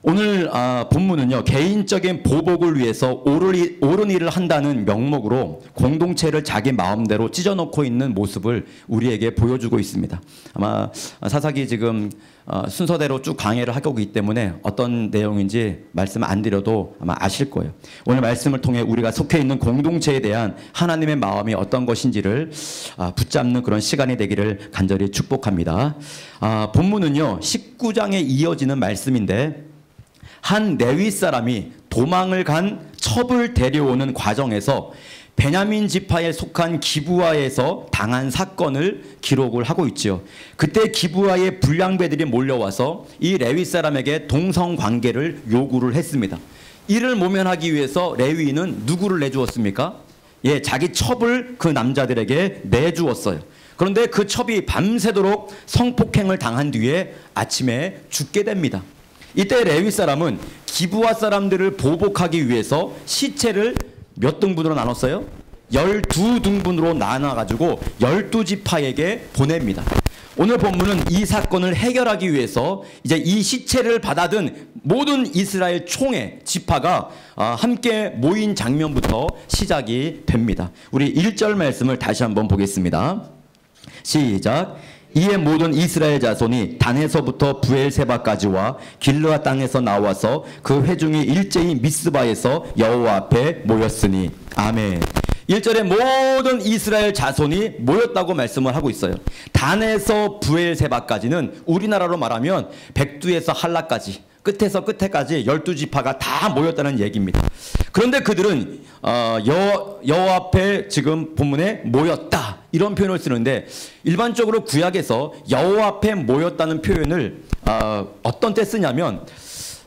오늘 본문은요, 개인적인 보복을 위해서 옳은 일을 한다는 명목으로 공동체를 자기 마음대로 찢어놓고 있는 모습을 우리에게 보여주고 있습니다. 아마 사사기 지금 순서대로 쭉 강해를 하고 있기 때문에 어떤 내용인지 말씀 안 드려도 아마 아실 거예요. 오늘 말씀을 통해 우리가 속해 있는 공동체에 대한 하나님의 마음이 어떤 것인지를 붙잡는 그런 시간이 되기를 간절히 축복합니다. 본문은요, 19장에 이어지는 말씀인데, 한 레위 사람이 도망을 간 첩을 데려오는 과정에서 베냐민 지파에 속한 기브아에서 당한 사건을 기록을 하고 있죠. 그때 기브아의 불량배들이 몰려와서 이 레위 사람에게 동성 관계를 요구를 했습니다. 이를 모면하기 위해서 레위인은 누구를 내주었습니까? 예, 자기 첩을 그 남자들에게 내주었어요. 그런데 그 첩이 밤새도록 성폭행을 당한 뒤에 아침에 죽게 됩니다. 이때 레위 사람은 기브아 사람들을 보복하기 위해서 시체를 몇 등분으로 나눴어요? 12등분으로 나눠가지고 12지파에게 보냅니다. 오늘 본문은 이 사건을 해결하기 위해서 이제 이 시체를 받아든 모든 이스라엘 총회 지파가 함께 모인 장면부터 시작이 됩니다. 우리 1절 말씀을 다시 한번 보겠습니다. 시작. 이에 모든 이스라엘 자손이 단에서부터 부엘세바까지와 길르앗 땅에서 나와서 그 회중이 일제히 미스바에서 여호와 앞에 모였으니. 아멘. 1절에 모든 이스라엘 자손이 모였다고 말씀을 하고 있어요. 단에서 부엘세바까지는 우리나라로 말하면 백두에서 한라까지, 끝에서 끝에까지 12지파가 다 모였다는 얘기입니다. 그런데 그들은 여호와 앞에 지금 본문에 모였다 이런 표현을 쓰는데, 일반적으로 구약에서 여호와 앞에 모였다는 표현을 어떤 때 쓰냐면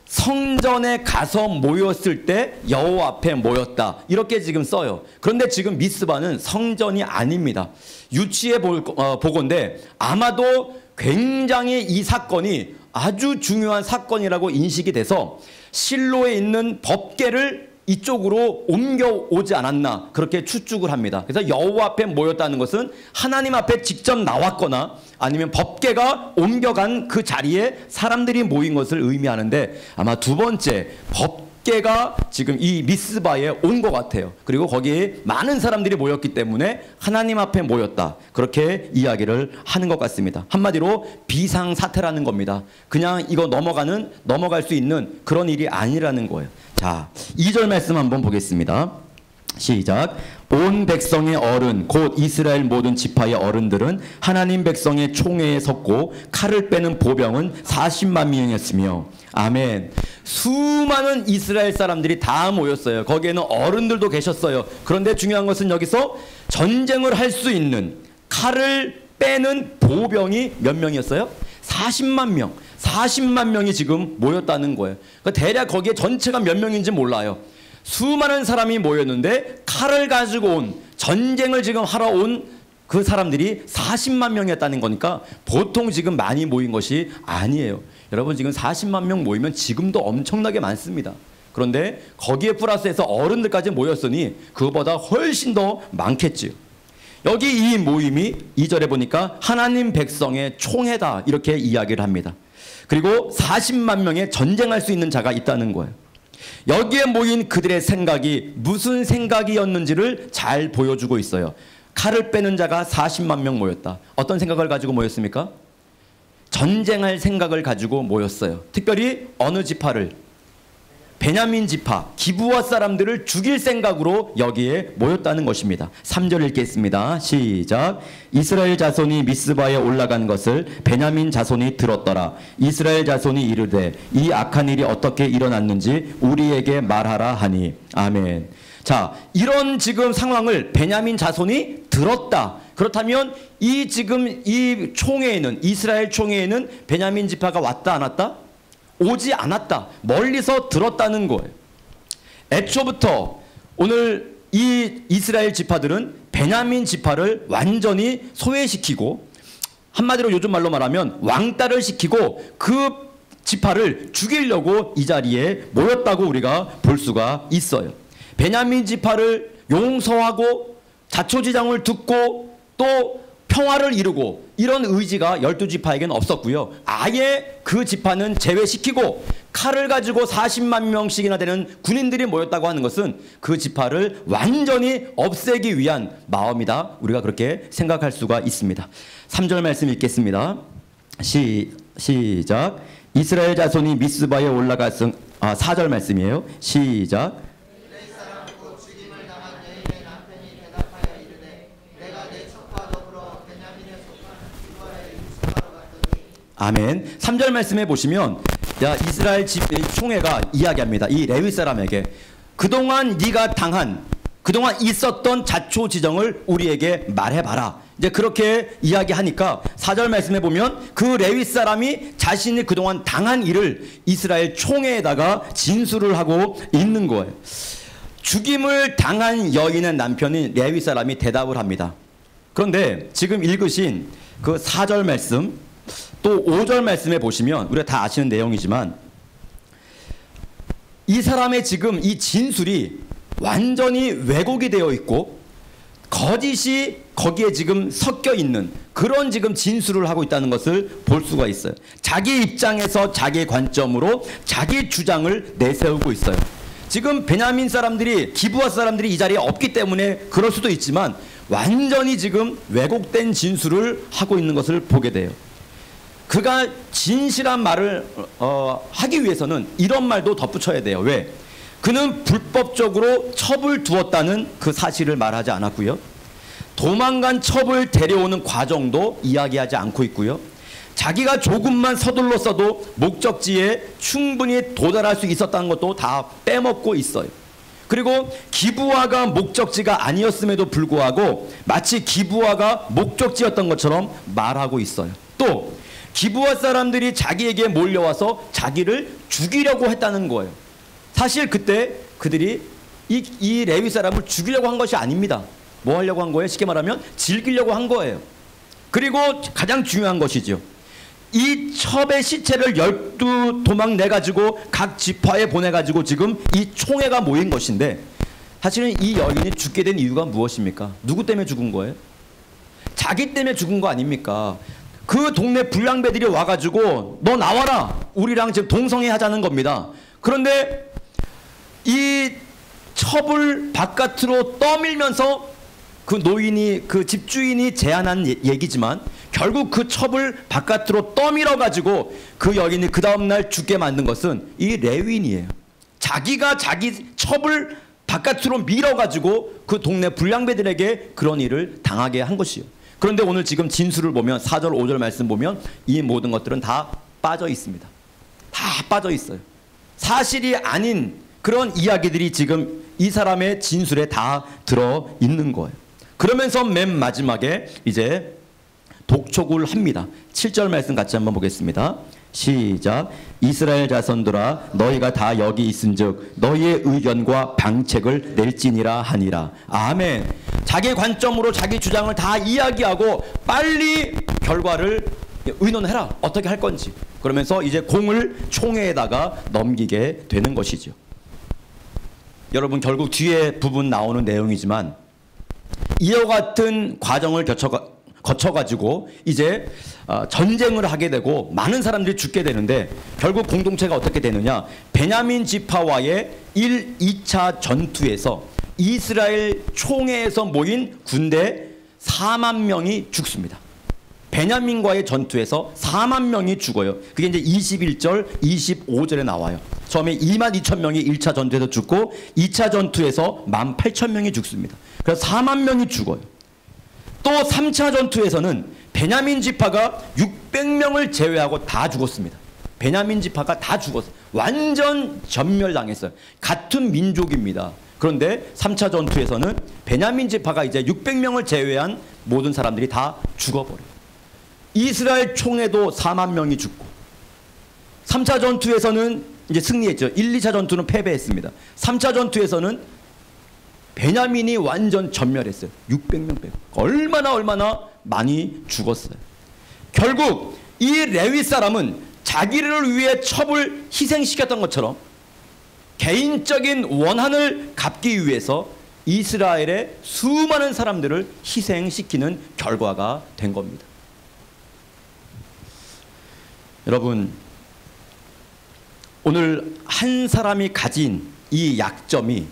성전에 가서 모였을 때 여호와 앞에 모였다 이렇게 지금 써요. 그런데 지금 미스바는 성전이 아닙니다. 유치해 보건데 아마도 굉장히 이 사건이 아주 중요한 사건이라고 인식이 돼서 실로에 있는 법궤를 이쪽으로 옮겨오지 않았나 그렇게 추측을 합니다. 그래서 여호와 앞에 모였다는 것은 하나님 앞에 직접 나왔거나 아니면 법궤가 옮겨간 그 자리에 사람들이 모인 것을 의미하는데, 아마 두 번째 법궤가 지금 이 미스바에 온 것 같아요. 그리고 거기에 많은 사람들이 모였기 때문에 하나님 앞에 모였다 그렇게 이야기를 하는 것 같습니다. 한마디로 비상사태라는 겁니다. 그냥 이거 넘어갈 수 있는 그런 일이 아니라는 거예요. 자, 2절 말씀 한번 보겠습니다. 시작. 온 백성의 어른 곧 이스라엘 모든 지파의 어른들은 하나님 백성의 총회에 섰고 칼을 빼는 보병은 40만 명이었으며. 아멘. 수많은 이스라엘 사람들이 다 모였어요. 거기에는 어른들도 계셨어요. 그런데 중요한 것은 여기서 전쟁을 할 수 있는 칼을 빼는 보병이 몇 명이었어요? 40만 명. 40만 명이 지금 모였다는 거예요. 그러니까 대략 거기에 전체가 몇 명인지 몰라요. 수많은 사람이 모였는데 칼을 가지고 온, 전쟁을 지금 하러 온 그 사람들이 40만 명이었다는 거니까 보통 지금 많이 모인 것이 아니에요. 여러분, 지금 40만 명 모이면 지금도 엄청나게 많습니다. 그런데 거기에 플러스해서 어른들까지 모였으니 그거보다 훨씬 더 많겠지요. 여기 이 모임이 2절에 보니까 하나님 백성의 총회다 이렇게 이야기를 합니다. 그리고 40만 명의 전쟁할 수 있는 자가 있다는 거예요. 여기에 모인 그들의 생각이 무슨 생각이었는지를 잘 보여주고 있어요. 칼을 빼는 자가 40만 명 모였다. 어떤 생각을 가지고 모였습니까? 전쟁할 생각을 가지고 모였어요. 특별히 어느 지파를? 베냐민 지파, 기브아 사람들을 죽일 생각으로 여기에 모였다는 것입니다. 3절 읽겠습니다. 시작. 이스라엘 자손이 미스바에 올라간 것을 베냐민 자손이 들었더라. 이스라엘 자손이 이르되 이 악한 일이 어떻게 일어났는지 우리에게 말하라 하니. 아멘. 자, 이런 지금 상황을 베냐민 자손이 들었다. 그렇다면 이 지금 이 총회에는, 이스라엘 총회에는 베냐민 지파가 왔다 안 왔다? 오지 않았다. 멀리서 들었다는 거예요. 애초부터 오늘 이 이스라엘 지파들은 베냐민 지파를 완전히 소외시키고, 한마디로 요즘 말로 말하면 왕따를 시키고 그 지파를 죽이려고 이 자리에 모였다고 우리가 볼 수가 있어요. 베냐민 지파를 용서하고 자초지장을 듣고 또 평화를 이루고 이런 의지가 12지파에게는 없었고요. 아예 그 지파는 제외시키고 칼을 가지고 40만 명씩이나 되는 군인들이 모였다고 하는 것은 그 지파를 완전히 없애기 위한 마음이다. 우리가 그렇게 생각할 수가 있습니다. 3절 말씀 읽겠습니다. 시작. 이스라엘 자손이 미스바에 올라갔음. 4절 말씀이에요. 시작. 아멘. 3절 말씀에 보시면 이스라엘 총회가 이야기합니다. 이 레위 사람에게 그동안 네가 그동안 있었던 자초지정을 우리에게 말해봐라. 이제 그렇게 이야기하니까 4절 말씀에 보면 그 레위 사람이 자신이 그동안 당한 일을 이스라엘 총회에다가 진술을 하고 있는 거예요. 죽임을 당한 여인의 남편인 레위 사람이 대답을 합니다. 그런데 지금 읽으신 그 4절 말씀 또 5절 말씀에 보시면 우리가 다 아시는 내용이지만 이 사람의 지금 이 진술이 완전히 왜곡이 되어 있고 거짓이 거기에 지금 섞여 있는 그런 지금 진술을 하고 있다는 것을 볼 수가 있어요. 자기 입장에서 자기 관점으로 자기 주장을 내세우고 있어요. 지금 베냐민 사람들이 기브아 사람들이 이 자리에 없기 때문에 그럴 수도 있지만 완전히 지금 왜곡된 진술을 하고 있는 것을 보게 돼요. 그가 진실한 말을 하기 위해서는 이런 말도 덧붙여야 돼요. 왜? 그는 불법적으로 첩을 두었다는 그 사실을 말하지 않았고요. 도망간 첩을 데려오는 과정도 이야기하지 않고 있고요. 자기가 조금만 서둘렀어도 목적지에 충분히 도달할 수 있었다는 것도 다 빼먹고 있어요. 그리고 기브아가 목적지가 아니었음에도 불구하고 마치 기브아가 목적지였던 것처럼 말하고 있어요. 또 기브아 사람들이 자기에게 몰려와서 자기를 죽이려고 했다는 거예요. 사실 그때 그들이 이 레위 사람을 죽이려고 한 것이 아닙니다. 뭐 하려고 한 거예요? 쉽게 말하면 즐기려고 한 거예요. 그리고 가장 중요한 것이죠. 이 첩의 시체를 12도망 내가지고 각 지파에 보내가지고 지금 이 총회가 모인 것인데 사실은 이 여인이 죽게 된 이유가 무엇입니까? 누구 때문에 죽은 거예요? 자기 때문에 죽은 거 아닙니까? 그 동네 불량배들이 와가지고 너 나와라 우리랑 지금 동성애 하자는 겁니다. 그런데 이 첩을 바깥으로 떠밀면서 그 노인이 그 집주인이 제안한 얘기지만 결국 그 첩을 바깥으로 떠밀어 가지고 그 여인이 그 다음날 죽게 만든 것은 이 레위인이에요. 자기가 자기 첩을 바깥으로 밀어 가지고 그 동네 불량배들에게 그런 일을 당하게 한 것이요. 그런데 오늘 지금 진술을 보면 4절 5절 말씀 보면 이 모든 것들은 다 빠져 있습니다. 다 빠져 있어요. 사실이 아닌 그런 이야기들이 지금 이 사람의 진술에 다 들어 있는 거예요. 그러면서 맨 마지막에 이제 독촉을 합니다. 7절 말씀 같이 한번 보겠습니다. 시작. 이스라엘 자손들아 너희가 다 여기 있은즉 너희의 의견과 방책을 낼지니라 하니라. 아멘. 자기 관점으로 자기 주장을 다 이야기하고 빨리 결과를 의논해라. 어떻게 할 건지. 그러면서 이제 공을 총회에다가 넘기게 되는 것이죠. 여러분 결국 뒤에 부분 나오는 내용이지만 이와 같은 과정을 거쳐가지고 이제 전쟁을 하게 되고 많은 사람들이 죽게 되는데 결국 공동체가 어떻게 되느냐. 베냐민 지파와의 1, 2차 전투에서 이스라엘 총회에서 모인 군대 4만 명이 죽습니다. 베냐민과의 전투에서 4만 명이 죽어요. 그게 이제 21절, 25절에 나와요. 처음에 2만 2천 명이 1차 전투에서 죽고 2차 전투에서 1만 8천 명이 죽습니다. 그래서 4만 명이 죽어요. 또 3차 전투에서는 베냐민 지파가 600명을 제외하고 다 죽었습니다. 베냐민 지파가 다 죽었어요. 완전 전멸당했어요. 같은 민족입니다. 그런데 3차 전투에서는 베냐민 지파가 이제 600명을 제외한 모든 사람들이 다 죽어버려요. 이스라엘 총회도 4만 명이 죽고 3차 전투에서는 이제 승리했죠. 1, 2차 전투는 패배했습니다. 3차 전투에서는 베냐민이 완전 전멸했어요. 600명 빼고. 얼마나 많이 죽었어요. 결국 이 레위 사람은 자기를 위해 첩을 희생시켰던 것처럼 개인적인 원한을 갚기 위해서 이스라엘의 수많은 사람들을 희생시키는 결과가 된 겁니다. 여러분, 오늘 한 사람이 가진 이 약점이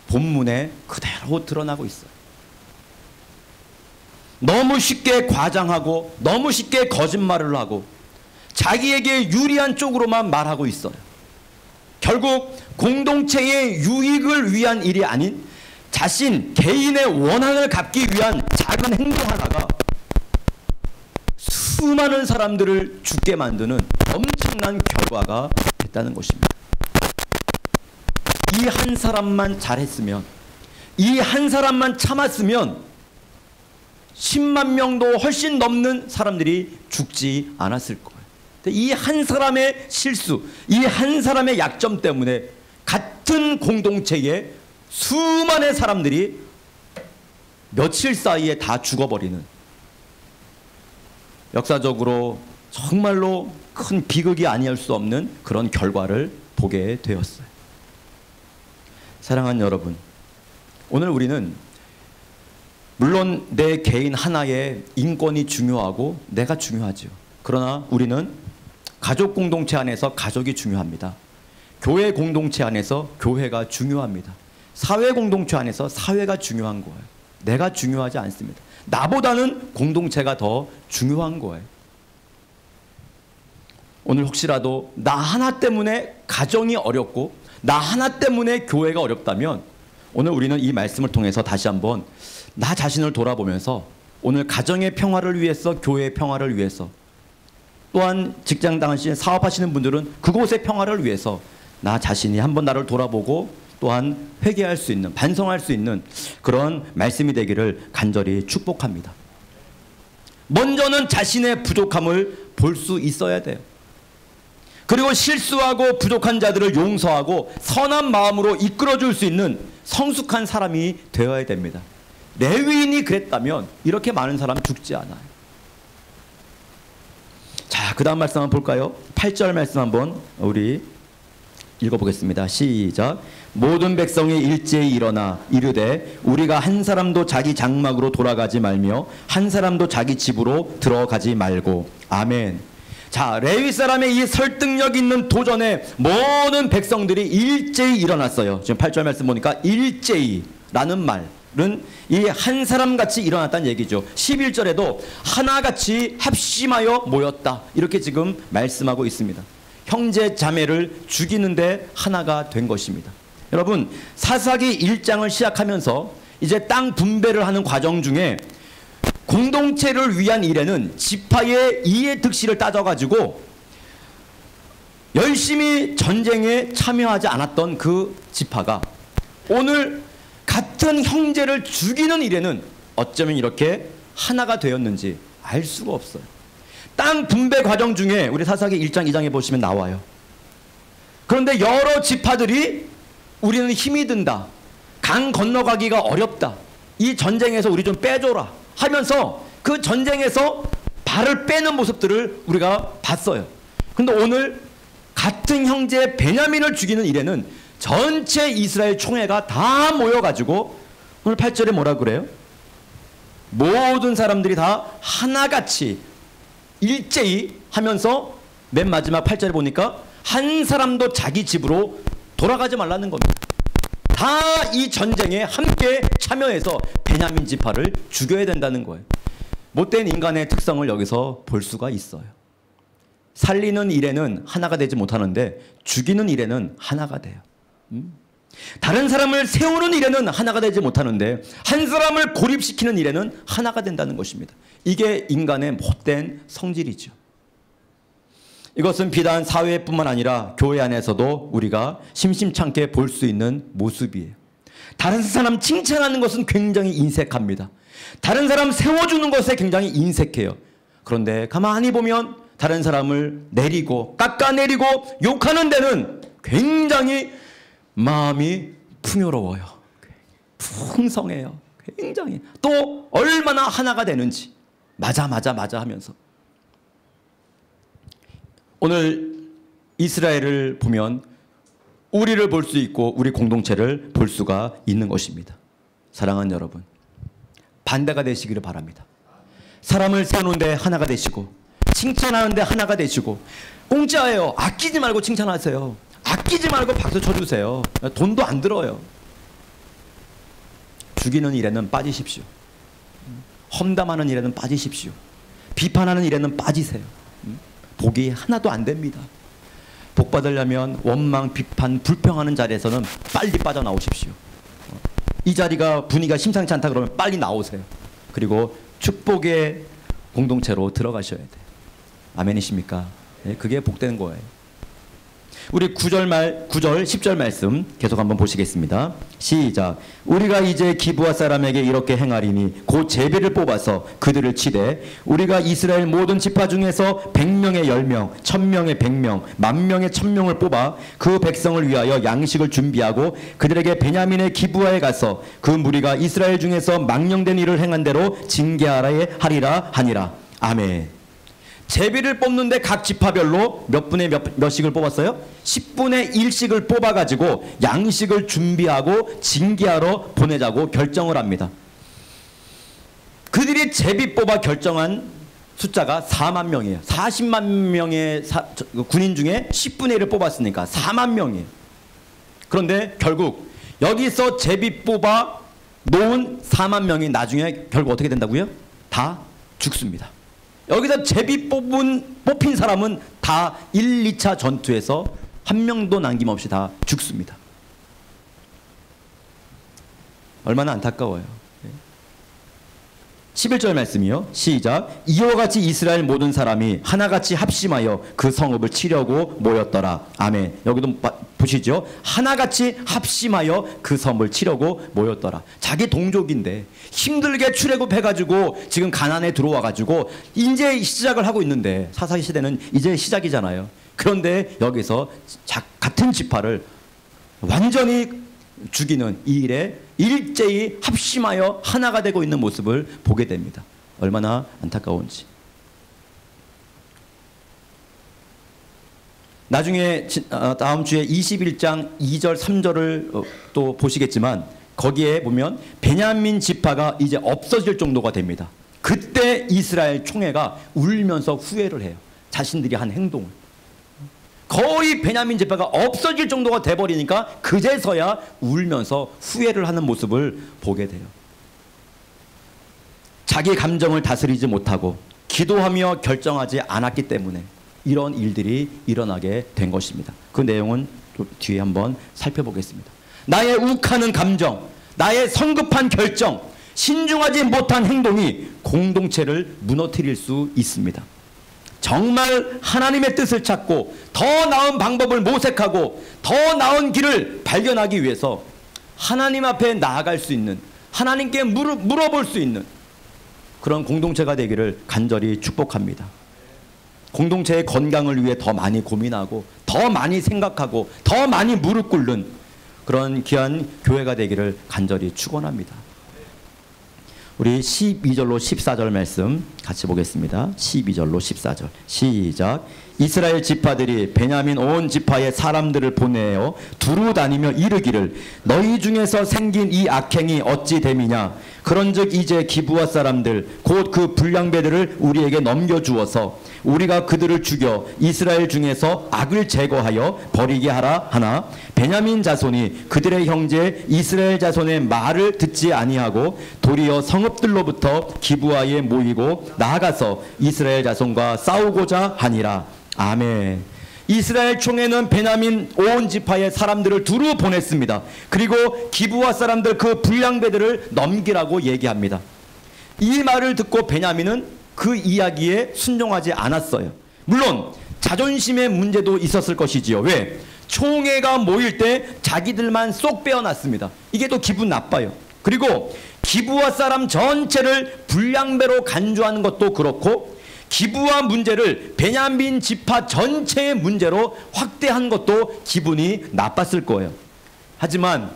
본문에 그대로 드러나고 있어요. 너무 쉽게 과장하고 너무 쉽게 거짓말을 하고 자기에게 유리한 쪽으로만 말하고 있어요. 결국 공동체의 유익을 위한 일이 아닌 자신 개인의 원한을 갚기 위한 작은 행동 하나가 수많은 사람들을 죽게 만드는 엄청난 결과가 됐다는 것입니다. 이 한 사람만 잘했으면, 이 한 사람만 참았으면 10만 명도 훨씬 넘는 사람들이 죽지 않았을 거예요. 이 한 사람의 실수, 이 한 사람의 약점 때문에 같은 공동체에 수많은 사람들이 며칠 사이에 다 죽어버리는, 역사적으로 정말로 큰 비극이 아니할 수 없는 그런 결과를 보게 되었어요. 사랑하는 여러분, 오늘 우리는 물론 내 개인 하나의 인권이 중요하고 내가 중요하죠. 그러나 우리는 가족 공동체 안에서 가족이 중요합니다. 교회 공동체 안에서 교회가 중요합니다. 사회 공동체 안에서 사회가 중요한 거예요. 내가 중요하지 않습니다. 나보다는 공동체가 더 중요한 거예요. 오늘 혹시라도 나 하나 때문에 가정이 어렵고 나 하나 때문에 교회가 어렵다면 오늘 우리는 이 말씀을 통해서 다시 한번 나 자신을 돌아보면서 오늘 가정의 평화를 위해서, 교회의 평화를 위해서, 또한 직장 다니시는 사업하시는 분들은 그곳의 평화를 위해서 나 자신이 한번 나를 돌아보고 또한 회개할 수 있는, 반성할 수 있는 그런 말씀이 되기를 간절히 축복합니다. 먼저는 자신의 부족함을 볼 수 있어야 돼요. 그리고 실수하고 부족한 자들을 용서하고 선한 마음으로 이끌어줄 수 있는 성숙한 사람이 되어야 됩니다. 레위인이 그랬다면 이렇게 많은 사람 죽지 않아요. 자, 그 다음 말씀 한번 볼까요? 8절 말씀 한번 우리 읽어보겠습니다. 시작. 모든 백성이 일제히 일어나 이르되 우리가 한 사람도 자기 장막으로 돌아가지 말며 한 사람도 자기 집으로 들어가지 말고. 아멘. 자, 레위 사람의 이 설득력 있는 도전에 모든 백성들이 일제히 일어났어요. 지금 8절 말씀 보니까 일제히라는 말은 이 한 사람같이 일어났다는 얘기죠. 11절에도 하나같이 합심하여 모였다, 이렇게 지금 말씀하고 있습니다. 형제 자매를 죽이는데 하나가 된 것입니다. 여러분, 사사기 1장을 시작하면서 이제 땅 분배를 하는 과정 중에 공동체를 위한 일에는 지파의 이해 득실을 따져가지고 열심히 전쟁에 참여하지 않았던 그 지파가 오늘 같은 형제를 죽이는 일에는 어쩌면 이렇게 하나가 되었는지 알 수가 없어요. 땅 분배 과정 중에 우리 사사기 1장 2장에 보시면 나와요. 그런데 여러 지파들이 우리는 힘이 든다, 강 건너가기가 어렵다, 이 전쟁에서 우리 좀 빼줘라 하면서 그 전쟁에서 발을 빼는 모습들을 우리가 봤어요. 그런데 오늘 같은 형제 베냐민을 죽이는 일에는 전체 이스라엘 총회가 다 모여가지고 오늘 8절에 뭐라 그래요? 모든 사람들이 다 하나같이 일제히 하면서 맨 마지막 8절에 보니까 한 사람도 자기 집으로 돌아가지 말라는 겁니다. 다 이 전쟁에 함께 참여해서 베냐민 지파를 죽여야 된다는 거예요. 못된 인간의 특성을 여기서 볼 수가 있어요. 살리는 일에는 하나가 되지 못하는데 죽이는 일에는 하나가 돼요. 다른 사람을 세우는 일에는 하나가 되지 못하는데 한 사람을 고립시키는 일에는 하나가 된다는 것입니다. 이게 인간의 못된 성질이죠. 이것은 비단 사회뿐만 아니라 교회 안에서도 우리가 심심찮게 볼 수 있는 모습이에요. 다른 사람 칭찬하는 것은 굉장히 인색합니다. 다른 사람 세워주는 것에 굉장히 인색해요. 그런데 가만히 보면 다른 사람을 내리고 깎아내리고 욕하는 데는 굉장히 마음이 풍요로워요. 풍성해요. 굉장히. 또 얼마나 하나가 되는지 맞아 하면서. 오늘 이스라엘을 보면 우리를 볼 수 있고 우리 공동체를 볼 수가 있는 것입니다. 사랑하는 여러분, 반대가 되시기를 바랍니다. 사람을 세우는데 하나가 되시고, 칭찬하는데 하나가 되시고, 공짜예요. 아끼지 말고 칭찬하세요. 아끼지 말고 박수 쳐주세요. 돈도 안 들어요. 죽이는 일에는 빠지십시오. 험담하는 일에는 빠지십시오. 비판하는 일에는 빠지세요. 복이 하나도 안 됩니다. 복 받으려면 원망, 비판, 불평하는 자리에서는 빨리 빠져나오십시오. 이 자리가 분위기가 심상치 않다 그러면 빨리 나오세요. 그리고 축복의 공동체로 들어가셔야 돼요. 아멘이십니까? 네, 그게 복되는 거예요. 우리 9절, 10절 말씀 계속 한번 보시겠습니다. 시작. 우리가 이제 기브아 사람에게 이렇게 행하리니 곧 제비를 뽑아서 그들을 치되 우리가 이스라엘 모든 지파 중에서 100명의 10명, 1000명의 100명, 10,000명의 1000명을 뽑아 그 백성을 위하여 양식을 준비하고 그들에게 베냐민의 기브아에 가서 그 무리가 이스라엘 중에서 망령된 일을 행한 대로 징계하리라 하니라. 아멘. 제비를 뽑는데 각 지파별로 몇 분의 몇씩을 뽑았어요? 10분의 1씩을 뽑아가지고 양식을 준비하고 징계하러 보내자고 결정을 합니다. 그들이 제비 뽑아 결정한 숫자가 4만 명이에요. 40만 명의 군인 중에 10분의 1을 뽑았으니까 4만 명이에요. 그런데 결국 여기서 제비 뽑아 놓은 4만 명이 나중에 결국 어떻게 된다고요? 다 죽습니다. 여기서 제비 뽑힌 사람은 다 1, 2차 전투에서 한 명도 남김없이 다 죽습니다. 얼마나 안타까워요. 11절 말씀이요. 시작. 이와 같이 이스라엘 모든 사람이 하나같이 합심하여 그 성읍을 치려고 모였더라. 아멘. 여기도 보시죠. 하나같이 합심하여 그 성읍을 치려고 모였더라. 자기 동족인데 힘들게 출애굽해가지고 지금 가나안에 들어와가지고 이제 시작을 하고 있는데 사사기 시대는 이제 시작이잖아요. 그런데 여기서 같은 지파를 완전히 죽이는 이 일에 일제히 합심하여 하나가 되고 있는 모습을 보게 됩니다. 얼마나 안타까운지. 나중에 다음 주에 21장 2절 3절을 또 보시겠지만 거기에 보면 베냐민 지파가 이제 없어질 정도가 됩니다. 그때 이스라엘 총회가 울면서 후회를 해요. 자신들이 한 행동을. 거의 베냐민 지파가 없어질 정도가 돼버리니까 그제서야 울면서 후회를 하는 모습을 보게 돼요. 자기 감정을 다스리지 못하고 기도하며 결정하지 않았기 때문에 이런 일들이 일어나게 된 것입니다. 그 내용은 또 뒤에 한번 살펴보겠습니다. 나의 욱하는 감정, 나의 성급한 결정, 신중하지 못한 행동이 공동체를 무너뜨릴 수 있습니다. 정말 하나님의 뜻을 찾고 더 나은 방법을 모색하고 더 나은 길을 발견하기 위해서 하나님 앞에 나아갈 수 있는, 하나님께 물어볼 수 있는 그런 공동체가 되기를 간절히 축복합니다. 공동체의 건강을 위해 더 많이 고민하고 더 많이 생각하고 더 많이 무릎 꿇는 그런 귀한 교회가 되기를 간절히 축원합니다. 우리 12절로 14절 말씀 같이 보겠습니다. 12절로 14절 시작. 이스라엘 지파들이 베냐민 온 지파의 사람들을 보내어 두루 다니며 이르기를 너희 중에서 생긴 이 악행이 어찌 됨이냐. 그런즉 이제 기브아 사람들 곧 그 불량배들을 우리에게 넘겨주어서 우리가 그들을 죽여 이스라엘 중에서 악을 제거하여 버리게 하라 하나 베냐민 자손이 그들의 형제 이스라엘 자손의 말을 듣지 아니하고 도리어 성읍들로부터 기브아에 모이고 나아가서 이스라엘 자손과 싸우고자 하니라. 아멘. 이스라엘 총회는 베냐민 온 지파의 사람들을 두루 보냈습니다. 그리고 기브아 사람들 그 불량배들을 넘기라고 얘기합니다. 이 말을 듣고 베냐민은 그 이야기에 순종하지 않았어요. 물론 자존심의 문제도 있었을 것이지요. 왜? 총회가 모일 때 자기들만 쏙 빼어났습니다. 이게 또 기분 나빠요. 그리고 기브아 사람 전체를 불량배로 간주하는 것도 그렇고 기브아 문제를 베냐민 지파 전체의 문제로 확대한 것도 기분이 나빴을 거예요. 하지만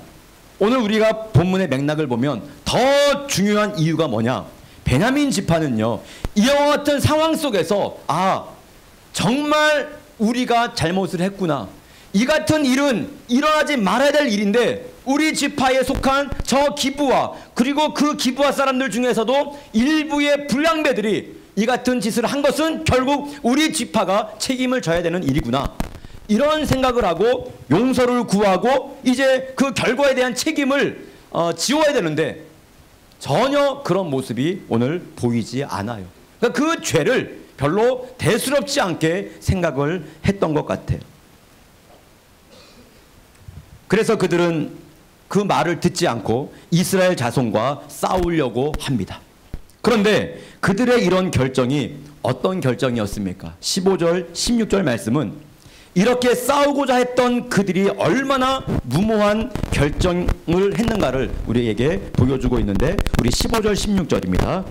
오늘 우리가 본문의 맥락을 보면 더 중요한 이유가 뭐냐? 베냐민 지파는요, 이와 같은 상황 속에서 정말 우리가 잘못을 했구나. 이 같은 일은 일어나지 말아야 될 일인데 우리 지파에 속한 저 기브아, 그리고 그 기브아 사람들 중에서도 일부의 불량배들이 이 같은 짓을 한 것은 결국 우리 지파가 책임을 져야 되는 일이구나, 이런 생각을 하고 용서를 구하고 이제 그 결과에 대한 책임을 지워야 되는데 전혀 그런 모습이 오늘 보이지 않아요. 그러니까 그 죄를 별로 대수롭지 않게 생각을 했던 것 같아요. 그래서 그들은 그 말을 듣지 않고 이스라엘 자손과 싸우려고 합니다. 그런데 그들의 이런 결정이 어떤 결정이었습니까? 15절, 16절 말씀은 이렇게 싸우고자 했던 그들이 얼마나 무모한 결정을 했는가를 우리에게 보여주고 있는데, 우리 15절, 16절입니다.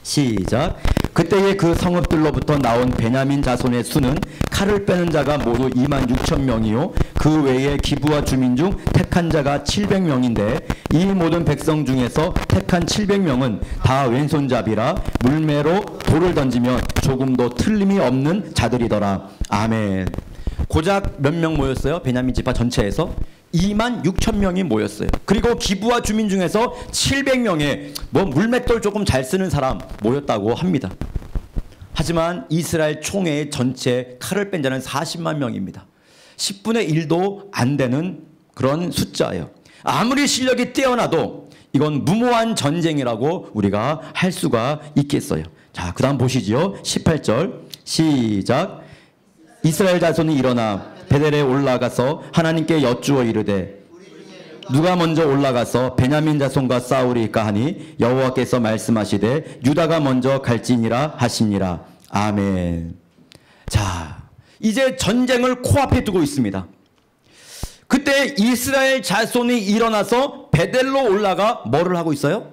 시작. 그때에 그 성읍들로부터 나온 베냐민 자손의 수는 칼을 빼는 자가 모두 26,000명이요 그 외에 기브아 주민 중 택한 자가 700명인데 이 모든 백성 중에서 택한 700명은 다 왼손잡이라 물매로 돌을 던지면 조금도 틀림이 없는 자들이더라. 아멘. 고작 몇 명 모였어요? 베냐민 지파 전체에서 26,000명이 모였어요. 그리고 기브아 주민 중에서 700명의 물맷돌 조금 잘 쓰는 사람 모였다고 합니다. 하지만 이스라엘 총회의 전체 칼을 뺀 자는 40만 명입니다. 10분의 1도 안 되는 그런 숫자예요. 아무리 실력이 뛰어나도 이건 무모한 전쟁이라고 우리가 할 수가 있겠어요. 자, 그 다음 보시죠. 18절 시작. 이스라엘 자손이 일어나 베델에 올라가서 하나님께 여쭈어 이르되 누가 먼저 올라가서 베냐민 자손과 싸우리까 하니 여호와께서 말씀하시되 유다가 먼저 갈지니라 하시니라. 아멘. 자, 이제 전쟁을 코앞에 두고 있습니다. 그때 이스라엘 자손이 일어나서 베델로 올라가 뭐를 하고 있어요?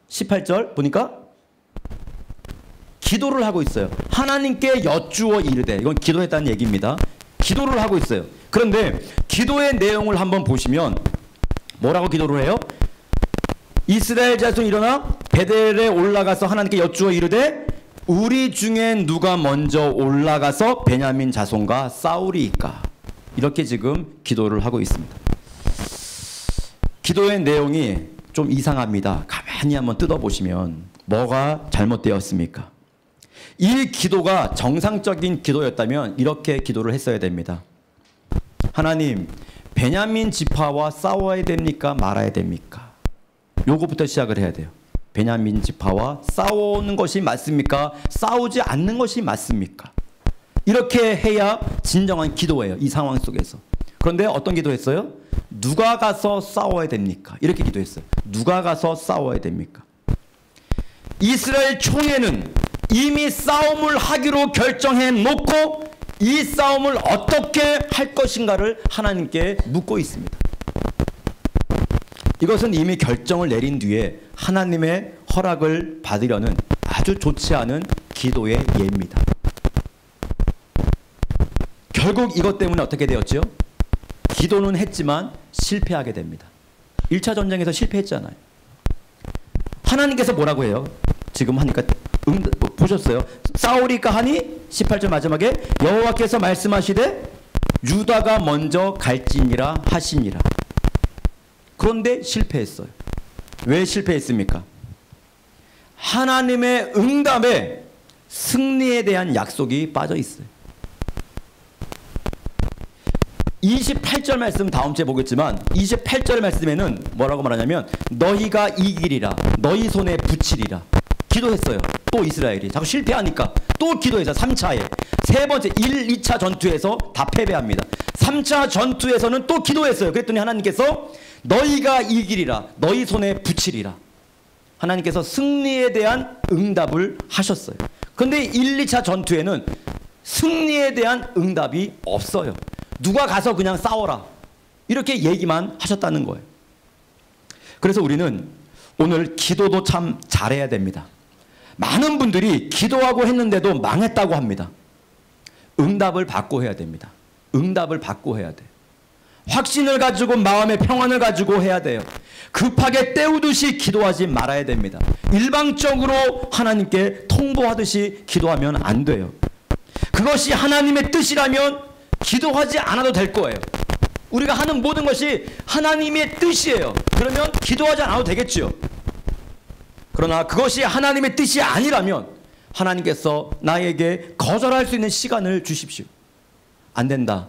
18절 보니까 기도를 하고 있어요. 하나님께 여쭈어 이르되, 이건 기도했다는 얘기입니다. 기도를 하고 있어요. 그런데 기도의 내용을 한번 보시면 뭐라고 기도를 해요? 이스라엘 자손이 일어나 베델에 올라가서 하나님께 여쭈어 이르되 우리 중에 누가 먼저 올라가서 베냐민 자손과 싸우리이까. 이렇게 지금 기도를 하고 있습니다. 기도의 내용이 좀 이상합니다. 가만히 한번 뜯어보시면 뭐가 잘못되었습니까? 이 기도가 정상적인 기도였다면 이렇게 기도를 했어야 됩니다. 하나님, 베냐민 지파와 싸워야 됩니까? 말아야 됩니까? 요거부터 시작을 해야 돼요. 베냐민 지파와 싸우는 것이 맞습니까? 싸우지 않는 것이 맞습니까? 이렇게 해야 진정한 기도예요. 이 상황 속에서. 그런데 어떤 기도했어요? 누가 가서 싸워야 됩니까? 이렇게 기도했어요. 누가 가서 싸워야 됩니까? 이스라엘 총회는 이미 싸움을 하기로 결정해 놓고 이 싸움을 어떻게 할 것인가를 하나님께 묻고 있습니다. 이것은 이미 결정을 내린 뒤에 하나님의 허락을 받으려는 아주 좋지 않은 기도의 예입니다. 결국 이것 때문에 어떻게 되었죠? 기도는 했지만 실패하게 됩니다. 1차 전쟁에서 실패했잖아요. 하나님께서 뭐라고 해요? 지금 하니까 보셨어요? 싸우리까 하니 18절 마지막에 여호와께서 말씀하시되 유다가 먼저 갈지니라 하시니라. 그런데 실패했어요. 왜 실패했습니까? 하나님의 응답에 승리에 대한 약속이 빠져 있어요. 28절 말씀 다음 주에 보겠지만 28절 말씀에는 뭐라고 말하냐면 너희가 이기리라, 너희 손에 붙이리라. 기도했어요. 또 이스라엘이 자꾸 실패하니까 또 기도해서 3차에 세 번째 1, 2차 전투에서 다 패배합니다. 3차 전투에서는 또 기도했어요. 그랬더니 하나님께서 너희가 이기리라, 너희 손에 붙이리라. 하나님께서 승리에 대한 응답을 하셨어요. 그런데 1, 2차 전투에는 승리에 대한 응답이 없어요. 누가 가서 그냥 싸워라 이렇게 얘기만 하셨다는 거예요. 그래서 우리는 오늘 기도도 참 잘해야 됩니다. 많은 분들이 기도하고 했는데도 망했다고 합니다. 응답을 받고 해야 됩니다. 응답을 받고 해야 돼요. 확신을 가지고 마음의 평안을 가지고 해야 돼요. 급하게 때우듯이 기도하지 말아야 됩니다. 일방적으로 하나님께 통보하듯이 기도하면 안 돼요. 그것이 하나님의 뜻이라면 기도하지 않아도 될 거예요. 우리가 하는 모든 것이 하나님의 뜻이에요. 그러면 기도하지 않아도 되겠죠. 그러나 그것이 하나님의 뜻이 아니라면 하나님께서 나에게 거절할 수 있는 시간을 주십시오. 안 된다.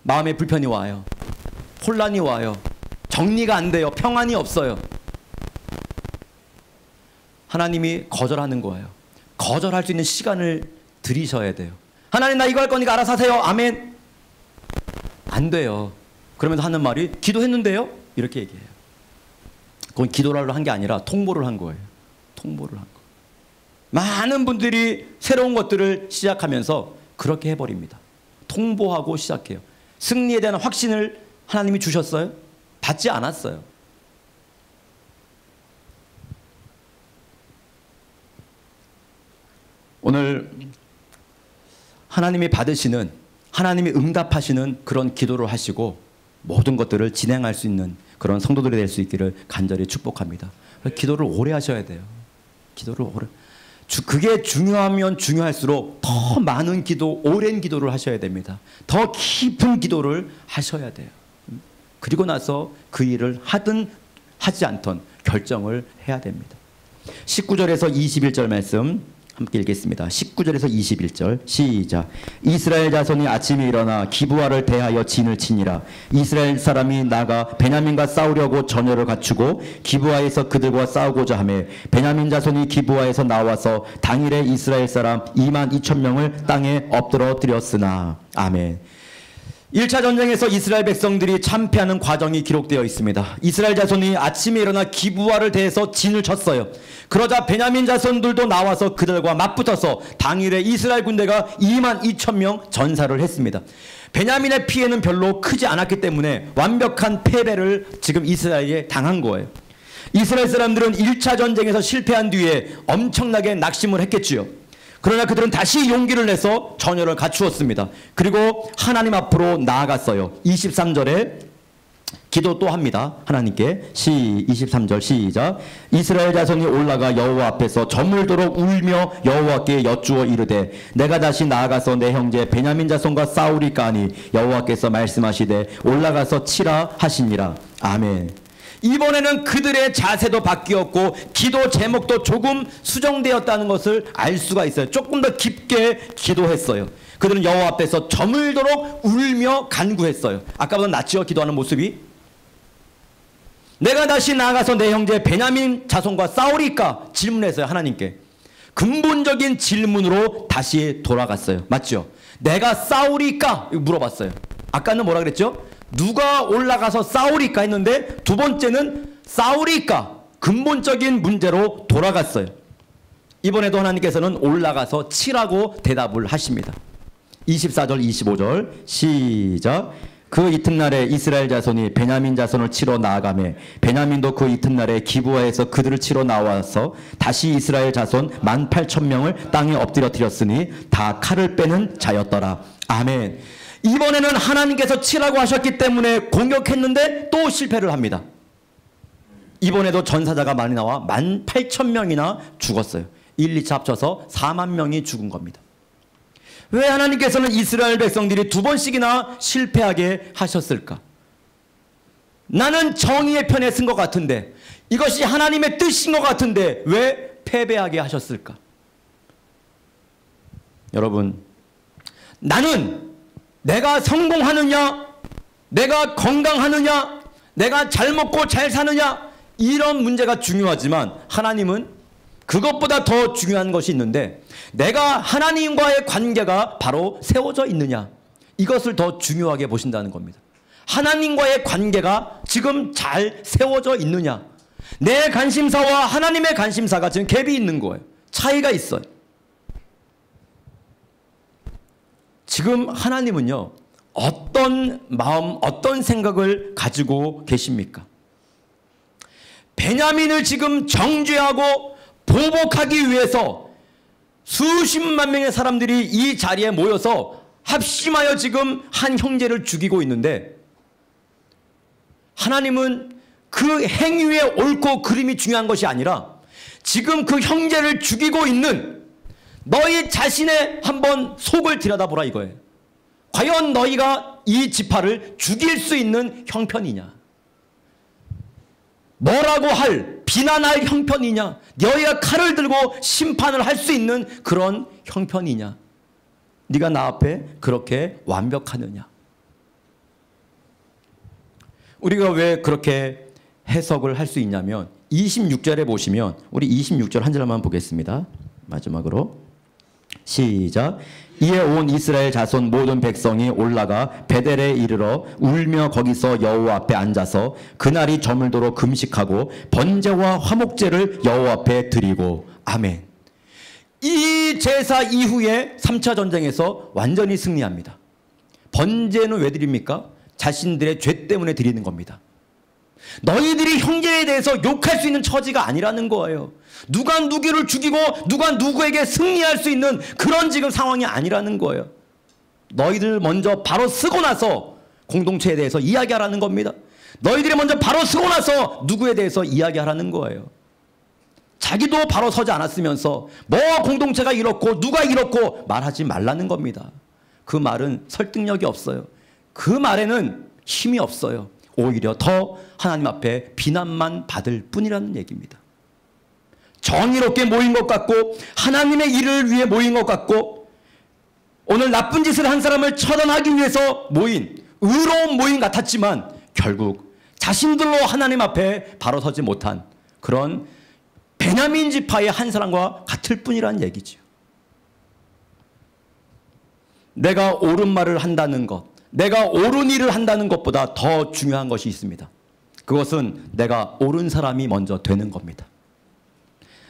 마음에 불편이 와요. 혼란이 와요. 정리가 안 돼요. 평안이 없어요. 하나님이 거절하는 거예요. 거절할 수 있는 시간을 드리셔야 돼요. 하나님, 나 이거 할 거니까 알아서 하세요. 아멘. 안 돼요. 그러면서 하는 말이 기도했는데요? 이렇게 얘기해요. 그건 기도를 한 게 아니라 통보를 한 거예요. 통보를 한 거. 많은 분들이 새로운 것들을 시작하면서 그렇게 해버립니다. 통보하고 시작해요. 승리에 대한 확신을 하나님이 주셨어요? 받지 않았어요. 오늘 하나님이 받으시는, 하나님이 응답하시는 그런 기도를 하시고 모든 것들을 진행할 수 있는 그런 성도들이 될 수 있기를 간절히 축복합니다. 기도를 오래 하셔야 돼요. 기도를 오래. 그게 중요하면 중요할수록 더 많은 기도, 오랜 기도를 하셔야 됩니다. 더 깊은 기도를 하셔야 돼요. 그리고 나서 그 일을 하든 하지 않던 결정을 해야 됩니다. 19절에서 21절 말씀 함께 읽겠습니다. 19절에서 21절 시작. 이스라엘 자손이 아침에 일어나 기브아를 대하여 진을 치니라. 이스라엘 사람이 나가 베냐민과 싸우려고 전열을 갖추고 기브아에서 그들과 싸우고자 하며 베냐민 자손이 기브아에서 나와서 당일에 이스라엘 사람 22,000명을 땅에 엎드러뜨렸으나. 아멘. 1차 전쟁에서 이스라엘 백성들이 참패하는 과정이 기록되어 있습니다. 이스라엘 자손이 아침에 일어나 기브아를 대해서 진을 쳤어요. 그러자 베냐민 자손들도 나와서 그들과 맞붙어서 당일에 이스라엘 군대가 22,000명 전사를 했습니다. 베냐민의 피해는 별로 크지 않았기 때문에 완벽한 패배를 지금 이스라엘에 당한 거예요. 이스라엘 사람들은 1차 전쟁에서 실패한 뒤에 엄청나게 낙심을 했겠지요. 그러나 그들은 다시 용기를 내서 전열을 갖추었습니다. 그리고 하나님 앞으로 나아갔어요. 23절에 기도 또 합니다. 하나님께 23절 시작. 이스라엘 자손이 올라가 여호와 앞에서 저물도록 울며 여호와께 여쭈어 이르되 내가 다시 나아가서 내 형제 베냐민 자손과 싸우리까 하니 여호와께서 말씀하시되 올라가서 치라 하시니라. 아멘. 이번에는 그들의 자세도 바뀌었고 기도 제목도 조금 수정되었다는 것을 알 수가 있어요. 조금 더 깊게 기도했어요. 그들은 여호와 앞에서 저물도록 울며 간구했어요. 아까보다 낫지요? 기도하는 모습이. 내가 다시 나아가서 내 형제 베냐민 자손과 싸우리까? 질문했어요. 하나님께. 근본적인 질문으로 다시 돌아갔어요. 맞죠? 내가 싸우리까? 물어봤어요. 아까는 뭐라 그랬죠? 누가 올라가서 싸우리까 했는데 두 번째는 싸우리까? 근본적인 문제로 돌아갔어요. 이번에도 하나님께서는 올라가서 치라고 대답을 하십니다. 24절 25절 시작. 그 이튿날에 이스라엘 자손이 베냐민 자손을 치러 나아가매 베냐민도 그 이튿날에 기브아에서 그들을 치러 나와서 다시 이스라엘 자손 18,000명을 땅에 엎드려뜨렸으니 다 칼을 빼는 자였더라. 아멘. 이번에는 하나님께서 치라고 하셨기 때문에 공격했는데 또 실패를 합니다. 이번에도 전사자가 많이 나와 18,000명이나 죽었어요. 1, 2차 합쳐서 4만 명이 죽은 겁니다. 왜 하나님께서는 이스라엘 백성들이 두 번씩이나 실패하게 하셨을까? 나는 정의의 편에 쓴 것 같은데, 이것이 하나님의 뜻인 것 같은데 왜 패배하게 하셨을까? 여러분, 나는 내가 성공하느냐, 내가 건강하느냐, 내가 잘 먹고 잘 사느냐, 이런 문제가 중요하지만 하나님은 그것보다 더 중요한 것이 있는데, 내가 하나님과의 관계가 바로 세워져 있느냐, 이것을 더 중요하게 보신다는 겁니다. 하나님과의 관계가 지금 잘 세워져 있느냐, 내 관심사와 하나님의 관심사가 지금 갭이 있는 거예요. 차이가 있어요. 지금 하나님은요, 어떤 마음, 어떤 생각을 가지고 계십니까? 베냐민을 지금 정죄하고 보복하기 위해서 수십만 명의 사람들이 이 자리에 모여서 합심하여 지금 한 형제를 죽이고 있는데, 하나님은 그 행위의 옳고 그름이 중요한 것이 아니라 지금 그 형제를 죽이고 있는 너희 자신의 한번 속을 들여다보라 이거예요. 과연 너희가 이 지파를 죽일 수 있는 형편이냐? 뭐라고 할, 비난할 형편이냐? 너희가 칼을 들고 심판을 할 수 있는 그런 형편이냐? 네가 나 앞에 그렇게 완벽하느냐? 우리가 왜 그렇게 해석을 할 수 있냐면 26절에 보시면 우리 26절 한 절만 보겠습니다. 마지막으로 시작. 이에 온 이스라엘 자손 모든 백성이 올라가 베델에 이르러 울며 거기서 여호와 앞에 앉아서 그날이 저물도록 금식하고 번제와 화목제를 여호와 앞에 드리고. 아멘. 이 제사 이후에 3차 전쟁에서 완전히 승리합니다. 번제는 왜 드립니까? 자신들의 죄 때문에 드리는 겁니다. 너희들이 형제에 대해서 욕할 수 있는 처지가 아니라는 거예요. 누가 누구를 죽이고 누가 누구에게 승리할 수 있는 그런 지금 상황이 아니라는 거예요. 너희들 먼저 바로 쓰고 나서 공동체에 대해서 이야기하라는 겁니다. 너희들이 먼저 바로 쓰고 나서 누구에 대해서 이야기하라는 거예요. 자기도 바로 서지 않았으면서 뭐 공동체가 이렇고 누가 이렇고 말하지 말라는 겁니다. 그 말은 설득력이 없어요. 그 말에는 힘이 없어요. 오히려 더 하나님 앞에 비난만 받을 뿐이라는 얘기입니다. 정의롭게 모인 것 같고 하나님의 일을 위해 모인 것 같고 오늘 나쁜 짓을 한 사람을 처단하기 위해서 모인 의로운 모임 같았지만 결국 자신들로 하나님 앞에 바로 서지 못한 그런 베냐민 지파의 한 사람과 같을 뿐이라는 얘기죠. 내가 옳은 말을 한다는 것, 내가 옳은 일을 한다는 것보다 더 중요한 것이 있습니다. 그것은 내가 옳은 사람이 먼저 되는 겁니다.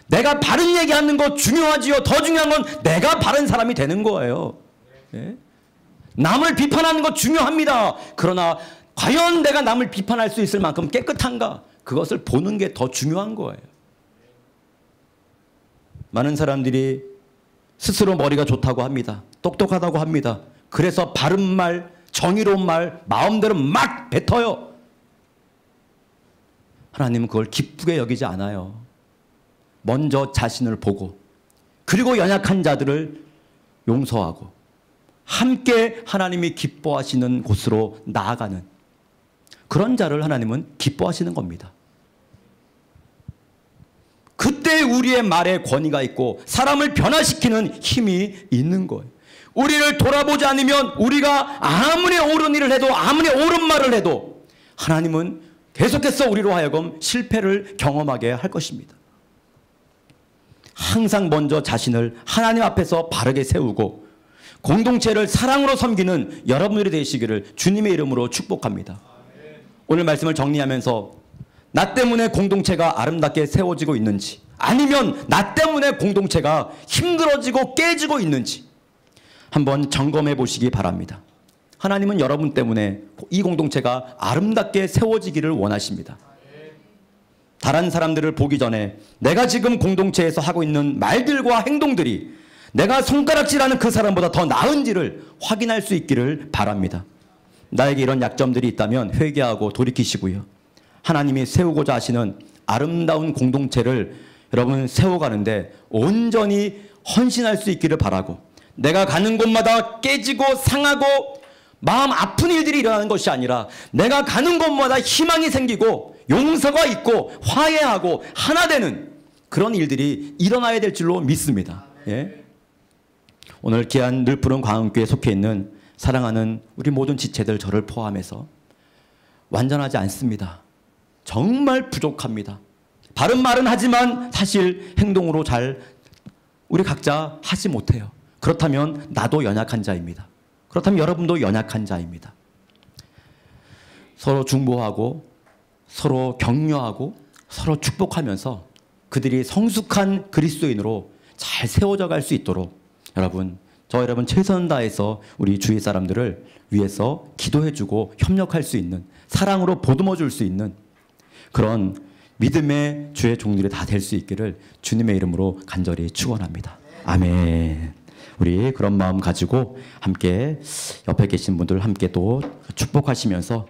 내가 바른 얘기하는 것 중요하지요. 더 중요한 건 내가 바른 사람이 되는 거예요. 예? 남을 비판하는 것 중요합니다. 그러나 과연 내가 남을 비판할 수 있을 만큼 깨끗한가? 그것을 보는 게 더 중요한 거예요. 많은 사람들이 스스로 머리가 좋다고 합니다. 똑똑하다고 합니다. 그래서 바른 말, 정의로운 말 마음대로 막 뱉어요. 하나님은 그걸 기쁘게 여기지 않아요. 먼저 자신을 보고 그리고 연약한 자들을 용서하고 함께 하나님이 기뻐하시는 곳으로 나아가는 그런 자를 하나님은 기뻐하시는 겁니다. 그때 우리의 말에 권위가 있고 사람을 변화시키는 힘이 있는 거예요. 우리를 돌아보지 않으면 우리가 아무리 옳은 일을 해도 아무리 옳은 말을 해도 하나님은 계속해서 우리로 하여금 실패를 경험하게 할 것입니다. 항상 먼저 자신을 하나님 앞에서 바르게 세우고 공동체를 사랑으로 섬기는 여러분들이 되시기를 주님의 이름으로 축복합니다. 오늘 말씀을 정리하면서 나 때문에 공동체가 아름답게 세워지고 있는지 아니면 나 때문에 공동체가 힘들어지고 깨지고 있는지 한번 점검해 보시기 바랍니다. 하나님은 여러분 때문에 이 공동체가 아름답게 세워지기를 원하십니다. 다른 사람들을 보기 전에 내가 지금 공동체에서 하고 있는 말들과 행동들이 내가 손가락질하는 그 사람보다 더 나은지를 확인할 수 있기를 바랍니다. 나에게 이런 약점들이 있다면 회개하고 돌이키시고요. 하나님이 세우고자 하시는 아름다운 공동체를 여러분 세워가는데 온전히 헌신할 수 있기를 바라고 내가 가는 곳마다 깨지고 상하고 마음 아픈 일들이 일어나는 것이 아니라 내가 가는 곳마다 희망이 생기고 용서가 있고 화해하고 하나 되는 그런 일들이 일어나야 될 줄로 믿습니다. 예? 오늘 귀한 늘푸른 광흥교회에 속해 있는 사랑하는 우리 모든 지체들 저를 포함해서 완전하지 않습니다. 정말 부족합니다. 바른 말은 하지만 사실 행동으로 잘 우리 각자 하지 못해요. 그렇다면 나도 연약한 자입니다. 그렇다면 여러분도 연약한 자입니다. 서로 중보하고 서로 격려하고 서로 축복하면서 그들이 성숙한 그리스도인으로 잘 세워져 갈 수 있도록 여러분 최선 다해서 우리 주위 사람들을 위해서 기도해주고 협력할 수 있는 사랑으로 보듬어줄 수 있는 그런 믿음의 주의 종들이 다 될 수 있기를 주님의 이름으로 간절히 축원합니다. 아멘. 우리 그런 마음 가지고 함께 옆에 계신 분들 함께 또 축복하시면서